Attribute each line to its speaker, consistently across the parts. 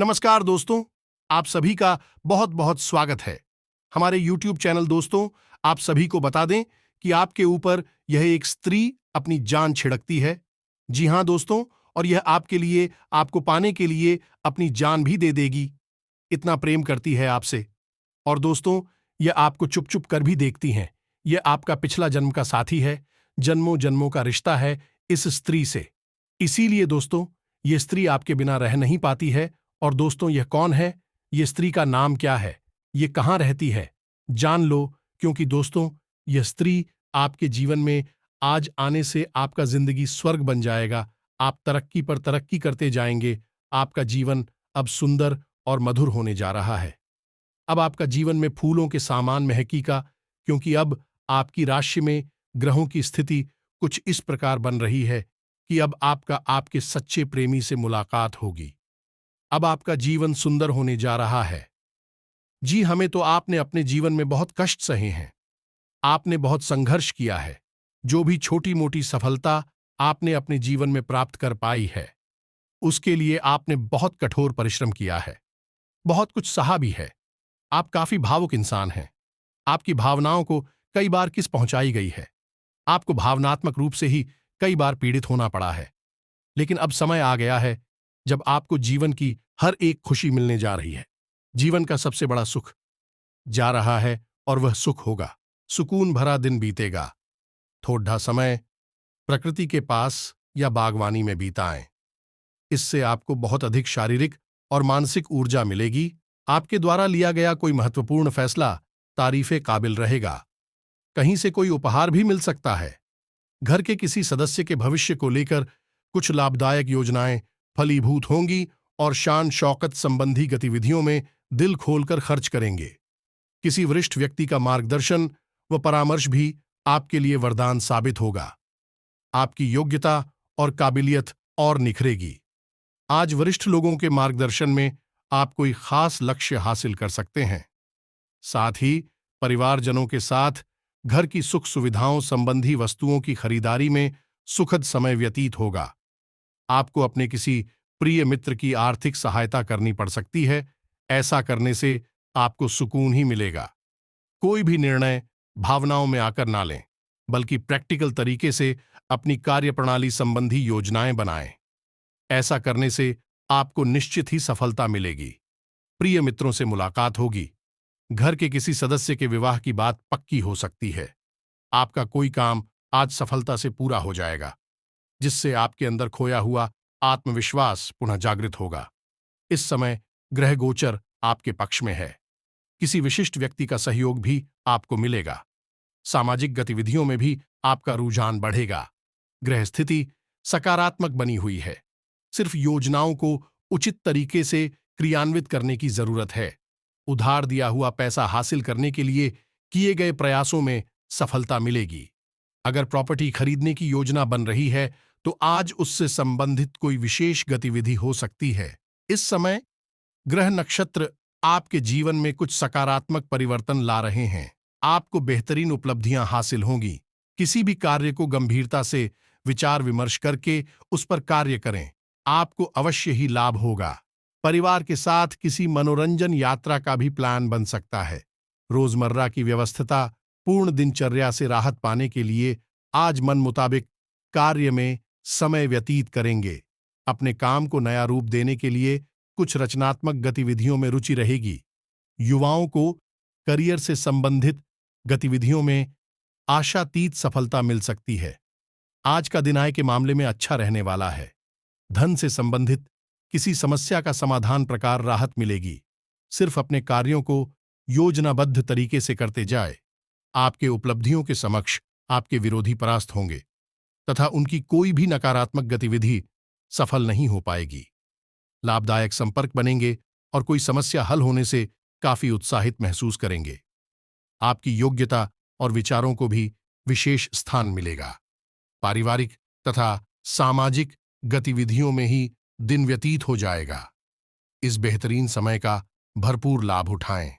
Speaker 1: नमस्कार दोस्तों, आप सभी का बहुत बहुत स्वागत है हमारे YouTube चैनल। दोस्तों, आप सभी को बता दें कि आपके ऊपर यह एक स्त्री अपनी जान छिड़कती है। जी हां दोस्तों, और यह आपके लिए, आपको पाने के लिए अपनी जान भी दे देगी। इतना प्रेम करती है आपसे। और दोस्तों, यह आपको चुप चुप कर भी देखती हैं। यह आपका पिछला जन्म का साथी है, जन्मों जन्मों का रिश्ता है इस स्त्री से। इसीलिए दोस्तों, यह स्त्री आपके बिना रह नहीं पाती है। और दोस्तों, यह कौन है, यह स्त्री का नाम क्या है, यह कहाँ रहती है, जान लो। क्योंकि दोस्तों, यह स्त्री आपके जीवन में आज आने से आपका जिंदगी स्वर्ग बन जाएगा। आप तरक्की पर तरक्की करते जाएंगे। आपका जीवन अब सुंदर और मधुर होने जा रहा है। अब आपका जीवन में फूलों के सामान महकीका, क्योंकि अब आपकी राशि में ग्रहों की स्थिति कुछ इस प्रकार बन रही है कि अब आपका आपके सच्चे प्रेमी से मुलाकात होगी। अब आपका जीवन सुंदर होने जा रहा है। जी, हमें तो आपने अपने जीवन में बहुत कष्ट सहे हैं। आपने बहुत संघर्ष किया है। जो भी छोटी मोटी सफलता आपने अपने जीवन में प्राप्त कर पाई है, उसके लिए आपने बहुत कठोर परिश्रम किया है, बहुत कुछ सहा भी है। आप काफी भावुक इंसान हैं। आपकी भावनाओं को कई बार किस पहुंचाई गई है। आपको भावनात्मक रूप से ही कई बार पीड़ित होना पड़ा है। लेकिन अब समय आ गया है जब आपको जीवन की हर एक खुशी मिलने जा रही है। जीवन का सबसे बड़ा सुख जा रहा है और वह सुख होगा। सुकून भरा दिन बीतेगा। थोड़ा समय प्रकृति के पास या बागवानी में बिताएं। इससे आपको बहुत अधिक शारीरिक और मानसिक ऊर्जा मिलेगी। आपके द्वारा लिया गया कोई महत्वपूर्ण फैसला तारीफे काबिल रहेगा। कहीं से कोई उपहार भी मिल सकता है। घर के किसी सदस्य के भविष्य को लेकर कुछ लाभदायक योजनाएं फलीभूत होंगी और शान शौकत संबंधी गतिविधियों में दिल खोलकर खर्च करेंगे। किसी वरिष्ठ व्यक्ति का मार्गदर्शन व परामर्श भी आपके लिए वरदान साबित होगा। आपकी योग्यता और काबिलियत और निखरेगी। आज वरिष्ठ लोगों के मार्गदर्शन में आप कोई खास लक्ष्य हासिल कर सकते हैं। साथ ही परिवारजनों के साथ घर की सुख सुविधाओं संबंधी वस्तुओं की खरीदारी में सुखद समय व्यतीत होगा। आपको अपने किसी प्रिय मित्र की आर्थिक सहायता करनी पड़ सकती है। ऐसा करने से आपको सुकून ही मिलेगा। कोई भी निर्णय भावनाओं में आकर ना लें, बल्कि प्रैक्टिकल तरीके से अपनी कार्यप्रणाली संबंधी योजनाएं बनाएं। ऐसा करने से आपको निश्चित ही सफलता मिलेगी। प्रिय मित्रों से मुलाकात होगी। घर के किसी सदस्य के विवाह की बात पक्की हो सकती है। आपका कोई काम आज सफलता से पूरा हो जाएगा, जिससे आपके अंदर खोया हुआ आत्मविश्वास पुनः जागृत होगा। इस समय ग्रह गोचर आपके पक्ष में है। किसी विशिष्ट व्यक्ति का सहयोग भी आपको मिलेगा। सामाजिक गतिविधियों में भी आपका रुझान बढ़ेगा। ग्रह स्थिति सकारात्मक बनी हुई है। सिर्फ योजनाओं को उचित तरीके से क्रियान्वित करने की जरूरत है। उधार दिया हुआ पैसा हासिल करने के लिए किए गए प्रयासों में सफलता मिलेगी। अगर प्रॉपर्टी खरीदने की योजना बन रही है तो आज उससे संबंधित कोई विशेष गतिविधि हो सकती है। इस समय ग्रह नक्षत्र आपके जीवन में कुछ सकारात्मक परिवर्तन ला रहे हैं। आपको बेहतरीन उपलब्धियां हासिल होंगी। किसी भी कार्य को गंभीरता से विचार विमर्श करके उस पर कार्य करें। आपको अवश्य ही लाभ होगा। परिवार के साथ किसी मनोरंजन यात्रा का भी प्लान बन सकता है। रोजमर्रा की व्यवस्थिता पूर्ण दिनचर्या से राहत पाने के लिए आज मन मुताबिक कार्य में समय व्यतीत करेंगे। अपने काम को नया रूप देने के लिए कुछ रचनात्मक गतिविधियों में रुचि रहेगी। युवाओं को करियर से संबंधित गतिविधियों में आशातीत सफलता मिल सकती है। आज का दिन आय के मामले में अच्छा रहने वाला है। धन से संबंधित किसी समस्या का समाधान प्रकार राहत मिलेगी। सिर्फ अपने कार्यों को योजनाबद्ध तरीके से करते जाए। आपके उपलब्धियों के समक्ष आपके विरोधी परास्त होंगे तथा उनकी कोई भी नकारात्मक गतिविधि सफल नहीं हो पाएगी। लाभदायक संपर्क बनेंगे और कोई समस्या हल होने से काफी उत्साहित महसूस करेंगे। आपकी योग्यता और विचारों को भी विशेष स्थान मिलेगा। पारिवारिक तथा सामाजिक गतिविधियों में ही दिन व्यतीत हो जाएगा। इस बेहतरीन समय का भरपूर लाभ उठाएं।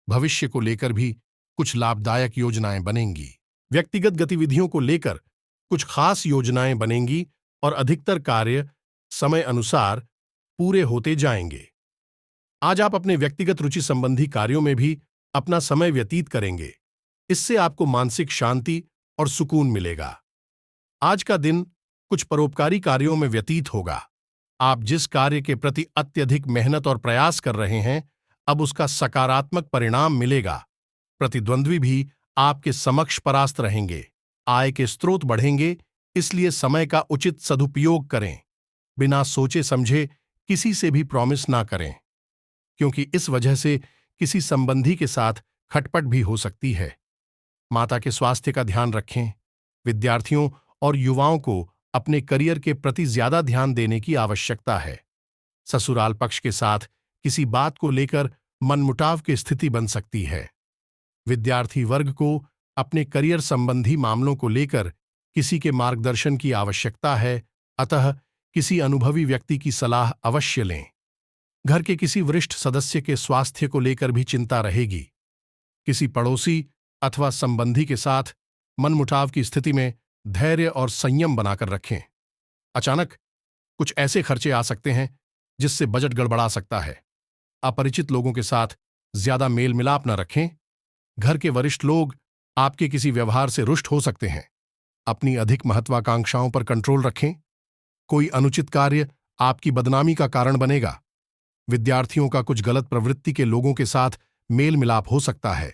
Speaker 1: भविष्य को लेकर भी कुछ लाभदायक योजनाएं बनेंगी। व्यक्तिगत गतिविधियों को लेकर कुछ खास योजनाएं बनेंगी और अधिकतर कार्य समय अनुसार पूरे होते जाएंगे। आज आप अपने व्यक्तिगत रुचि संबंधी कार्यों में भी अपना समय व्यतीत करेंगे। इससे आपको मानसिक शांति और सुकून मिलेगा। आज का दिन कुछ परोपकारी कार्यों में व्यतीत होगा। आप जिस कार्य के प्रति अत्यधिक मेहनत और प्रयास कर रहे हैं, अब उसका सकारात्मक परिणाम मिलेगा। प्रतिद्वंद्वी भी आपके समक्ष परास्त रहेंगे। आय के स्रोत बढ़ेंगे, इसलिए समय का उचित सदुपयोग करें। बिना सोचे समझे किसी से भी प्रॉमिस ना करें, क्योंकि इस वजह से किसी संबंधी के साथ खटपट भी हो सकती है। माता के स्वास्थ्य का ध्यान रखें। विद्यार्थियों और युवाओं को अपने करियर के प्रति ज्यादा ध्यान देने की आवश्यकता है। ससुराल पक्ष के साथ किसी बात को लेकर मनमुटाव की स्थिति बन सकती है। विद्यार्थी वर्ग को अपने करियर संबंधी मामलों को लेकर किसी के मार्गदर्शन की आवश्यकता है, अतः किसी अनुभवी व्यक्ति की सलाह अवश्य लें। घर के किसी वरिष्ठ सदस्य के स्वास्थ्य को लेकर भी चिंता रहेगी। किसी पड़ोसी अथवा संबंधी के साथ मनमुटाव की स्थिति में धैर्य और संयम बनाकर रखें। अचानक कुछ ऐसे खर्चे आ सकते हैं जिससे बजट गड़बड़ा सकता है। अपरिचित लोगों के साथ ज्यादा मेल मिलाप न रखें। घर के वरिष्ठ लोग आपके किसी व्यवहार से रुष्ट हो सकते हैं। अपनी अधिक महत्वाकांक्षाओं पर कंट्रोल रखें। कोई अनुचित कार्य आपकी बदनामी का कारण बनेगा। विद्यार्थियों का कुछ गलत प्रवृत्ति के लोगों के साथ मेल मिलाप हो सकता है,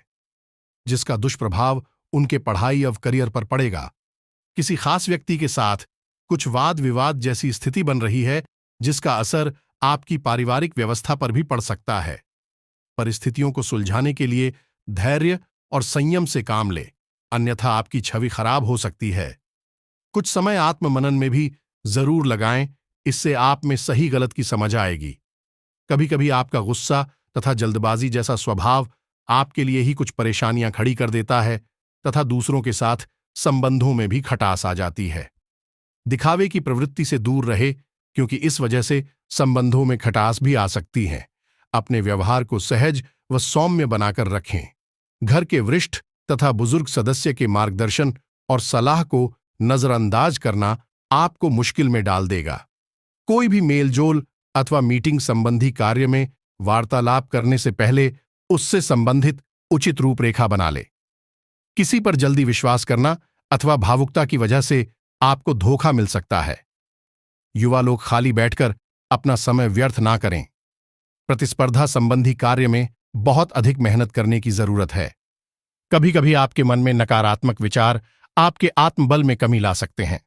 Speaker 1: जिसका दुष्प्रभाव उनके पढ़ाई और करियर पर पड़ेगा। किसी खास व्यक्ति के साथ कुछ वाद विवाद जैसी स्थिति बन रही है, जिसका असर आपकी पारिवारिक व्यवस्था पर भी पड़ सकता है। परिस्थितियों को सुलझाने के लिए धैर्य और संयम से काम लें, अन्यथा आपकी छवि खराब हो सकती है। कुछ समय आत्ममनन में भी जरूर लगाएं, इससे आप में सही गलत की समझ आएगी। कभी कभी आपका गुस्सा तथा जल्दबाजी जैसा स्वभाव आपके लिए ही कुछ परेशानियां खड़ी कर देता है तथा दूसरों के साथ संबंधों में भी खटास आ जाती है। दिखावे की प्रवृत्ति से दूर रहे, क्योंकि इस वजह से संबंधों में खटास भी आ सकती है। अपने व्यवहार को सहज व सौम्य बनाकर रखें। घर के वरिष्ठ तथा बुजुर्ग सदस्य के मार्गदर्शन और सलाह को नजरअंदाज करना आपको मुश्किल में डाल देगा। कोई भी मेलजोल अथवा मीटिंग संबंधी कार्य में वार्तालाप करने से पहले उससे संबंधित उचित रूपरेखा बना ले। किसी पर जल्दी विश्वास करना अथवा भावुकता की वजह से आपको धोखा मिल सकता है। युवा लोग खाली बैठकर अपना समय व्यर्थ ना करें। प्रतिस्पर्धा संबंधी कार्य में बहुत अधिक मेहनत करने की जरूरत है। कभी कभी आपके मन में नकारात्मक विचार आपके आत्मबल में कमी ला सकते हैं,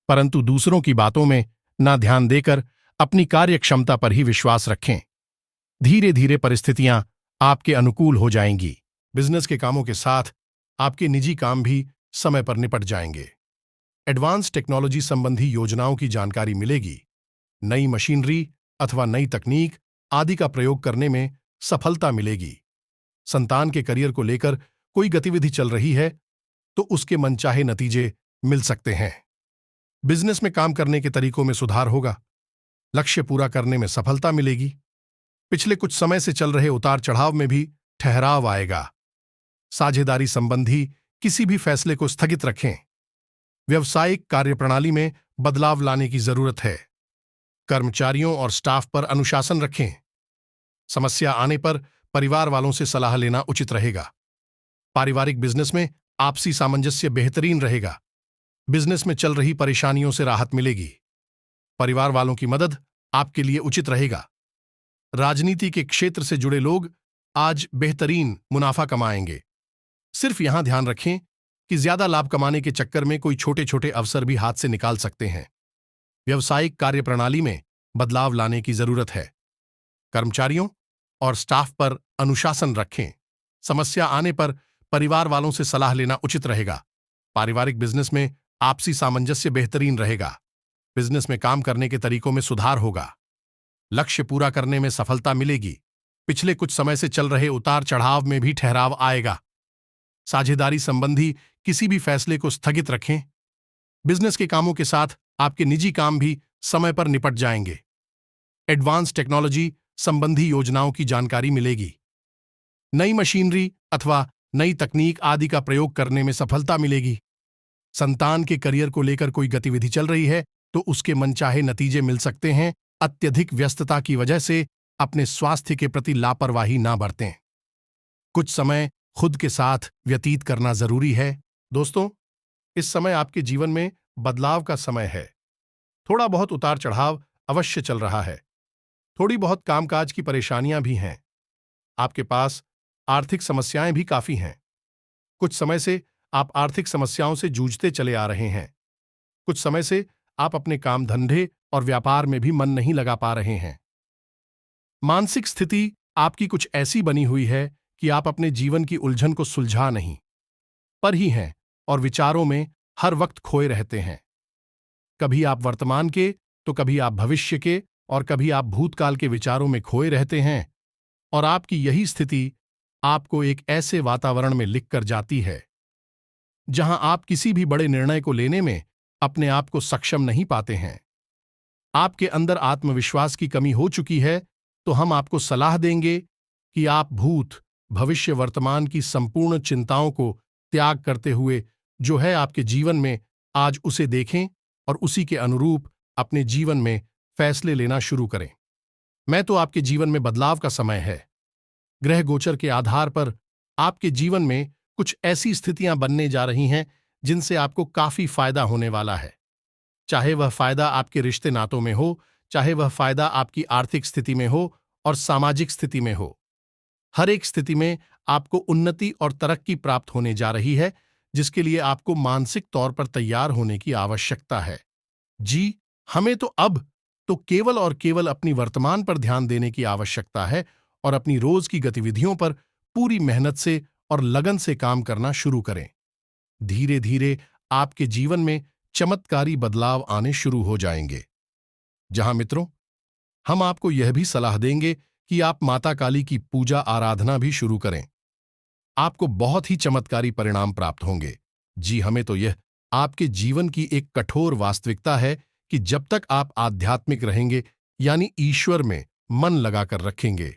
Speaker 1: परंतु दूसरों की बातों में ना ध्यान देकर अपनी कार्य क्षमता पर ही विश्वास रखें। धीरे धीरे परिस्थितियां आपके अनुकूल हो जाएंगी। बिजनेस के कामों के साथ आपके निजी काम भी समय पर निपट जाएंगे। एडवांस टेक्नोलॉजी संबंधी योजनाओं की जानकारी मिलेगी। नई मशीनरी अथवा नई तकनीक आदि का प्रयोग करने में सफलता मिलेगी। संतान के करियर को लेकर कोई गतिविधि चल रही है तो उसके मनचाहे नतीजे मिल सकते हैं। बिजनेस में काम करने के तरीकों में सुधार होगा। लक्ष्य पूरा करने में सफलता मिलेगी। पिछले कुछ समय से चल रहे उतार चढ़ाव में भी ठहराव आएगा। साझेदारी संबंधी किसी भी फैसले को स्थगित रखें। व्यावसायिक कार्यप्रणाली में बदलाव लाने की जरूरत है। कर्मचारियों और स्टाफ पर अनुशासन रखें। समस्या आने पर परिवार वालों से सलाह लेना उचित रहेगा। पारिवारिक बिजनेस में आपसी सामंजस्य बेहतरीन रहेगा। बिजनेस में चल रही परेशानियों से राहत मिलेगी। परिवार वालों की मदद आपके लिए उचित रहेगा। राजनीति के क्षेत्र से जुड़े लोग आज बेहतरीन मुनाफा कमाएंगे। सिर्फ यहां ध्यान रखें कि ज्यादा लाभ कमाने के चक्कर में कोई छोटे छोटे अवसर भी हाथ से निकाल सकते हैं। व्यावसायिक कार्यप्रणाली में बदलाव लाने की जरूरत है। कर्मचारियों और स्टाफ पर अनुशासन रखें। समस्या आने पर परिवार वालों से सलाह लेना उचित रहेगा। पारिवारिक बिजनेस में आपसी सामंजस्य बेहतरीन रहेगा। बिजनेस में काम करने के तरीकों में सुधार होगा। लक्ष्य पूरा करने में सफलता मिलेगी। पिछले कुछ समय से चल रहे उतार चढ़ाव में भी ठहराव आएगा। साझेदारी संबंधी किसी भी फैसले को स्थगित रखें। बिजनेस के कामों के साथ आपके निजी काम भी समय पर निपट जाएंगे। एडवांस टेक्नोलॉजी संबंधी योजनाओं की जानकारी मिलेगी। नई मशीनरी अथवा नई तकनीक आदि का प्रयोग करने में सफलता मिलेगी। संतान के करियर को लेकर कोई गतिविधि चल रही है तो उसके मनचाहे नतीजे मिल सकते हैं। अत्यधिक व्यस्तता की वजह से अपने स्वास्थ्य के प्रति लापरवाही ना बरतें। कुछ समय खुद के साथ व्यतीत करना जरूरी है। दोस्तों, इस समय आपके जीवन में बदलाव का समय है। थोड़ा बहुत उतार चढ़ाव अवश्य चल रहा है। थोड़ी बहुत कामकाज की परेशानियां भी हैं। आपके पास आर्थिक समस्याएं भी काफी हैं। कुछ समय से आप आर्थिक समस्याओं से जूझते चले आ रहे हैं। कुछ समय से आप अपने काम धंधे और व्यापार में भी मन नहीं लगा पा रहे हैं। मानसिक स्थिति आपकी कुछ ऐसी बनी हुई है कि आप अपने जीवन की उलझन को सुलझा नहीं पर ही हैं और विचारों में हर वक्त खोए रहते हैं। कभी आप वर्तमान के तो कभी आप भविष्य के और कभी आप भूतकाल के विचारों में खोए रहते हैं और आपकी यही स्थिति आपको एक ऐसे वातावरण में लिख कर जाती है जहां आप किसी भी बड़े निर्णय को लेने में अपने आप को सक्षम नहीं पाते हैं। आपके अंदर आत्मविश्वास की कमी हो चुकी है तो हम आपको सलाह देंगे कि आप भूत भविष्य वर्तमान की संपूर्ण चिंताओं को त्याग करते हुए जो है आपके जीवन में आज उसे देखें और उसी के अनुरूप अपने जीवन में फैसले लेना शुरू करें। मैं तो आपके जीवन में बदलाव का समय है। ग्रह गोचर के आधार पर आपके जीवन में कुछ ऐसी स्थितियां बनने जा रही हैं जिनसे आपको काफी फायदा होने वाला है। चाहे वह फायदा आपके रिश्ते नातों में हो, चाहे वह फायदा आपकी आर्थिक स्थिति में हो और सामाजिक स्थिति में हो। हर एक स्थिति में आपको उन्नति और तरक्की प्राप्त होने जा रही है जिसके लिए आपको मानसिक तौर पर तैयार होने की आवश्यकता है। जी, हमें तो अब तो केवल और केवल अपनी वर्तमान पर ध्यान देने की आवश्यकता है और अपनी रोज की गतिविधियों पर पूरी मेहनत से और लगन से काम करना शुरू करें। धीरे धीरे आपके जीवन में चमत्कारी बदलाव आने शुरू हो जाएंगे। जहां मित्रों, हम आपको यह भी सलाह देंगे कि आप माता काली की पूजा आराधना भी शुरू करें। आपको बहुत ही चमत्कारी परिणाम प्राप्त होंगे। जी, हमें तो यह आपके जीवन की एक कठोर वास्तविकता है कि जब तक आप आध्यात्मिक रहेंगे यानी ईश्वर में मन लगाकर रखेंगे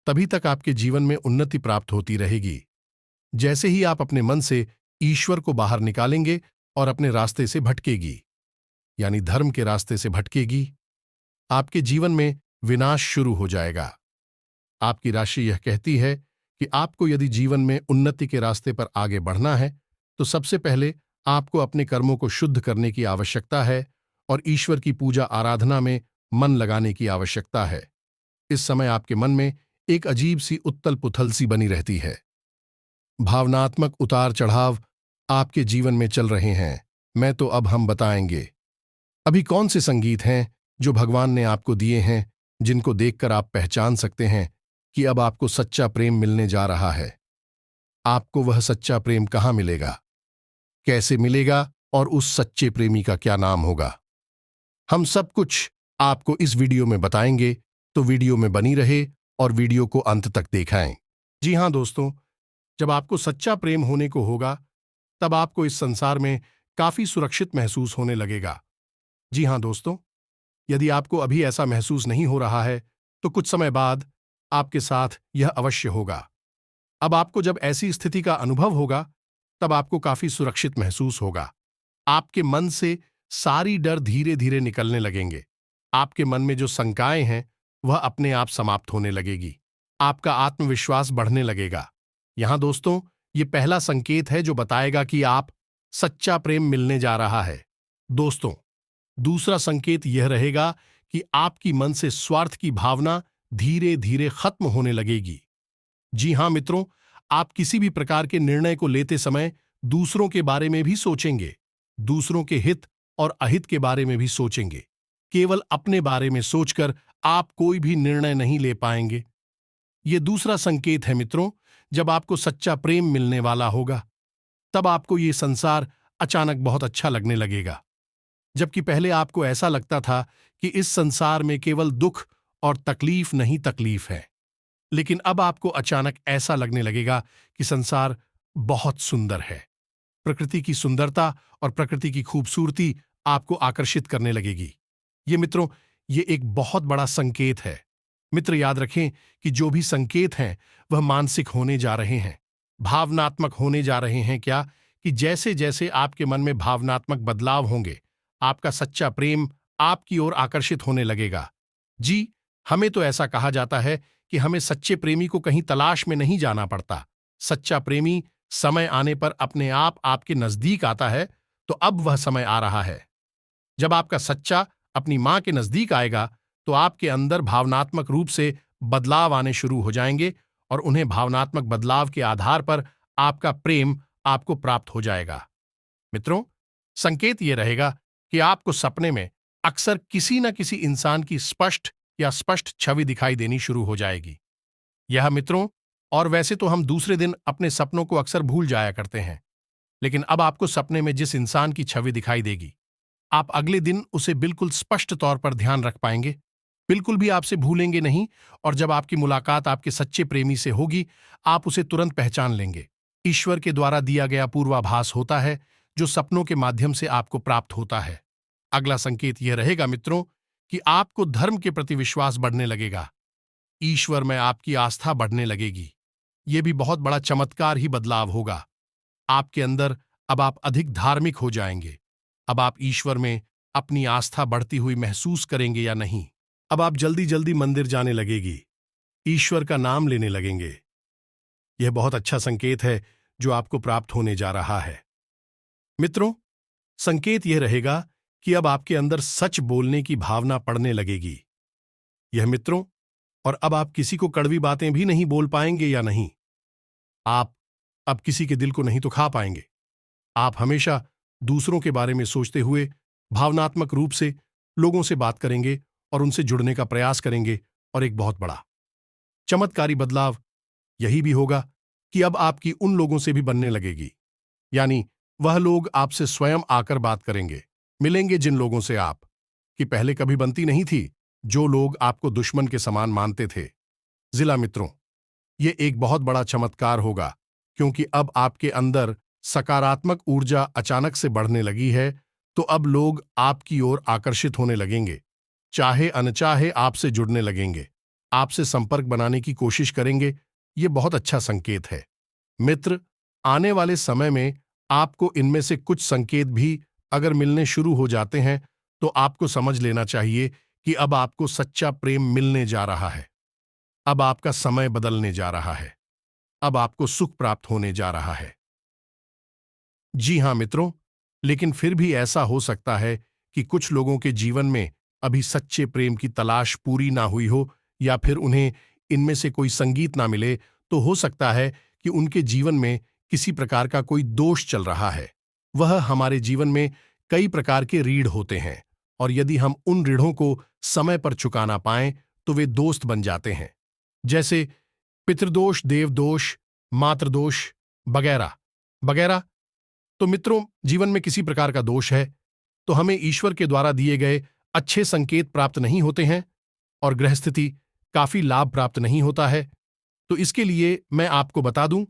Speaker 1: तभी तक आपके जीवन में उन्नति प्राप्त होती रहेगी। जैसे ही आप अपने मन से ईश्वर को बाहर निकालेंगे और अपने रास्ते से भटकेगी यानी धर्म के रास्ते से भटकेगी, आपके जीवन में विनाश शुरू हो जाएगा। आपकी राशि यह कहती है कि आपको यदि जीवन में उन्नति के रास्ते पर आगे बढ़ना है तो सबसे पहले आपको अपने कर्मों को शुद्ध करने की आवश्यकता है और ईश्वर की पूजा आराधना में मन लगाने की आवश्यकता है। इस समय आपके मन में एक अजीब सी उथल पुथल सी बनी रहती है। भावनात्मक उतार चढ़ाव आपके जीवन में चल रहे हैं। मैं तो अब हम बताएंगे अभी कौन से संगीत हैं जो भगवान ने आपको दिए हैं जिनको देखकर आप पहचान सकते हैं कि अब आपको सच्चा प्रेम मिलने जा रहा है। आपको वह सच्चा प्रेम कहाँ मिलेगा, कैसे मिलेगा और उस सच्चे प्रेमी का क्या नाम होगा, हम सब कुछ आपको इस वीडियो में बताएंगे। तो वीडियो में बनी रहे और वीडियो को अंत तक देखें। जी हां दोस्तों, जब आपको सच्चा प्रेम होने को होगा तब आपको इस संसार में काफी सुरक्षित महसूस होने लगेगा। जी हां दोस्तों, यदि आपको अभी ऐसा महसूस नहीं हो रहा है तो कुछ समय बाद आपके साथ यह अवश्य होगा। अब आपको जब ऐसी स्थिति का अनुभव होगा तब आपको काफी सुरक्षित महसूस होगा। आपके मन से सारी डर धीरे धीरे निकलने लगेंगे। आपके मन में जो शंकाएं हैं वह अपने आप समाप्त होने लगेगी। आपका आत्मविश्वास बढ़ने लगेगा। यहां दोस्तों, ये पहला संकेत है जो बताएगा कि आप सच्चा प्रेम मिलने जा रहा है। दोस्तों, दूसरा संकेत यह रहेगा कि आपकी मन से स्वार्थ की भावना धीरे धीरे खत्म होने लगेगी। जी हां मित्रों, आप किसी भी प्रकार के निर्णय को लेते समय दूसरों के बारे में भी सोचेंगे, दूसरों के हित और अहित के बारे में भी सोचेंगे। केवल अपने बारे में सोचकर आप कोई भी निर्णय नहीं ले पाएंगे। यह दूसरा संकेत है मित्रों, जब आपको सच्चा प्रेम मिलने वाला होगा तब आपको ये संसार अचानक बहुत अच्छा लगने लगेगा। जबकि पहले आपको ऐसा लगता था कि इस संसार में केवल दुख और तकलीफ नहीं तकलीफ है, लेकिन अब आपको अचानक ऐसा लगने लगेगा कि संसार बहुत सुंदर है। प्रकृति की सुंदरता और प्रकृति की खूबसूरती आपको आकर्षित करने लगेगी। ये मित्रों, ये एक बहुत बड़ा संकेत है। मित्र, याद रखें कि जो भी संकेत हैं वह मानसिक होने जा रहे हैं, भावनात्मक होने जा रहे हैं। क्या कि जैसे जैसे आपके मन में भावनात्मक बदलाव होंगे आपका सच्चा प्रेम आपकी ओर आकर्षित होने लगेगा। जी, हमें तो ऐसा कहा जाता है कि हमें सच्चे प्रेमी को कहीं तलाश में नहीं जाना पड़ता। सच्चा प्रेमी समय आने पर अपने आप आपके नजदीक आता है। तो अब वह समय आ रहा है। जब आपका सच्चा अपनी मां के नजदीक आएगा तो आपके अंदर भावनात्मक रूप से बदलाव आने शुरू हो जाएंगे और उन्हें भावनात्मक बदलाव के आधार पर आपका प्रेम आपको प्राप्त हो जाएगा। मित्रों, संकेत यह रहेगा कि आपको सपने में अक्सर किसी न किसी इंसान की स्पष्ट या स्पष्ट छवि दिखाई देनी शुरू हो जाएगी। यह मित्रों, और वैसे तो हम दूसरे दिन अपने सपनों को अक्सर भूल जाया करते हैं, लेकिन अब आपको सपने में जिस इंसान की छवि दिखाई देगी, आप अगले दिन उसे बिल्कुल स्पष्ट तौर पर ध्यान रख पाएंगे, बिल्कुल भी आपसे भूलेंगे नहीं। और जब आपकी मुलाकात आपके सच्चे प्रेमी से होगी, आप उसे तुरंत पहचान लेंगे। ईश्वर के द्वारा दिया गया पूर्वाभास होता है जो सपनों के माध्यम से आपको प्राप्त होता है। अगला संकेत यह रहेगा मित्रों कि आपको धर्म के प्रति विश्वास बढ़ने लगेगा। ईश्वर में आपकी आस्था बढ़ने लगेगी। यह भी बहुत बड़ा चमत्कार ही बदलाव होगा। आपके अंदर अब आप अधिक धार्मिक हो जाएंगे। अब आप ईश्वर में अपनी आस्था बढ़ती हुई महसूस करेंगे या नहीं। अब आप जल्दी जल्दी मंदिर जाने लगेगी, ईश्वर का नाम लेने लगेंगे। यह बहुत अच्छा संकेत है जो आपको प्राप्त होने जा रहा है। मित्रों, संकेत यह रहेगा कि अब आपके अंदर सच बोलने की भावना पड़ने लगेगी। यह मित्रों, और अब आप किसी को कड़वी बातें भी नहीं बोल पाएंगे या नहीं। आप अब किसी के दिल को नहीं तो खा पाएंगे। आप हमेशा दूसरों के बारे में सोचते हुए भावनात्मक रूप से लोगों से बात करेंगे और उनसे जुड़ने का प्रयास करेंगे। और एक बहुत बड़ा चमत्कारी बदलाव यही भी होगा कि अब आपकी उन लोगों से भी बनने लगेगी, यानी वह लोग आपसे स्वयं आकर बात करेंगे, मिलेंगे जिन लोगों से आप कि पहले कभी बनती नहीं थी, जो लोग आपको दुश्मन के समान मानते थे। जिला मित्रों, ये एक बहुत बड़ा चमत्कार होगा क्योंकि अब आपके अंदर सकारात्मक ऊर्जा अचानक से बढ़ने लगी है। तो अब लोग आपकी ओर आकर्षित होने लगेंगे, चाहे अनचाहे आपसे जुड़ने लगेंगे, आपसे संपर्क बनाने की कोशिश करेंगे। ये बहुत अच्छा संकेत है। मित्र, आने वाले समय में आपको इनमें से कुछ संकेत भी अगर मिलने शुरू हो जाते हैं तो आपको समझ लेना चाहिए कि अब आपको सच्चा प्रेम मिलने जा रहा है। अब आपका समय बदलने जा रहा है। अब आपको सुख प्राप्त होने जा रहा है। जी हां मित्रों, लेकिन फिर भी ऐसा हो सकता है कि कुछ लोगों के जीवन में अभी सच्चे प्रेम की तलाश पूरी ना हुई हो, या फिर उन्हें इनमें से कोई संगीत ना मिले। तो हो सकता है कि उनके जीवन में किसी प्रकार का कोई दोष चल रहा है। वह हमारे जीवन में कई प्रकार के रीढ़ होते हैं, और यदि हम उन रीढ़ों को समय पर चुका ना पाएं तो वे दोस्त बन जाते हैं, जैसे पितृदोष, देवदोष, मातृदोष वगैरह वगैरह। तो मित्रों, जीवन में किसी प्रकार का दोष है तो हमें ईश्वर के द्वारा दिए गए अच्छे संकेत प्राप्त नहीं होते हैं और ग्रह स्थिति काफी लाभ प्राप्त नहीं होता है। तो इसके लिए मैं आपको बता दूं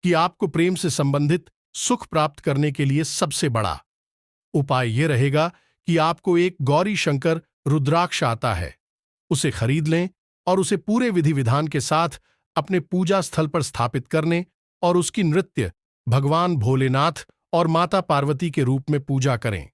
Speaker 1: कि आपको प्रेम से संबंधित सुख प्राप्त करने के लिए सबसे बड़ा उपाय यह रहेगा कि आपको एक गौरी शंकर रुद्राक्ष आता है, उसे खरीद लें और उसे पूरे विधि विधान के साथ अपने पूजा स्थल पर स्थापित करने और उसकी नृत्य भगवान भोलेनाथ और माता पार्वती के रूप में पूजा करें।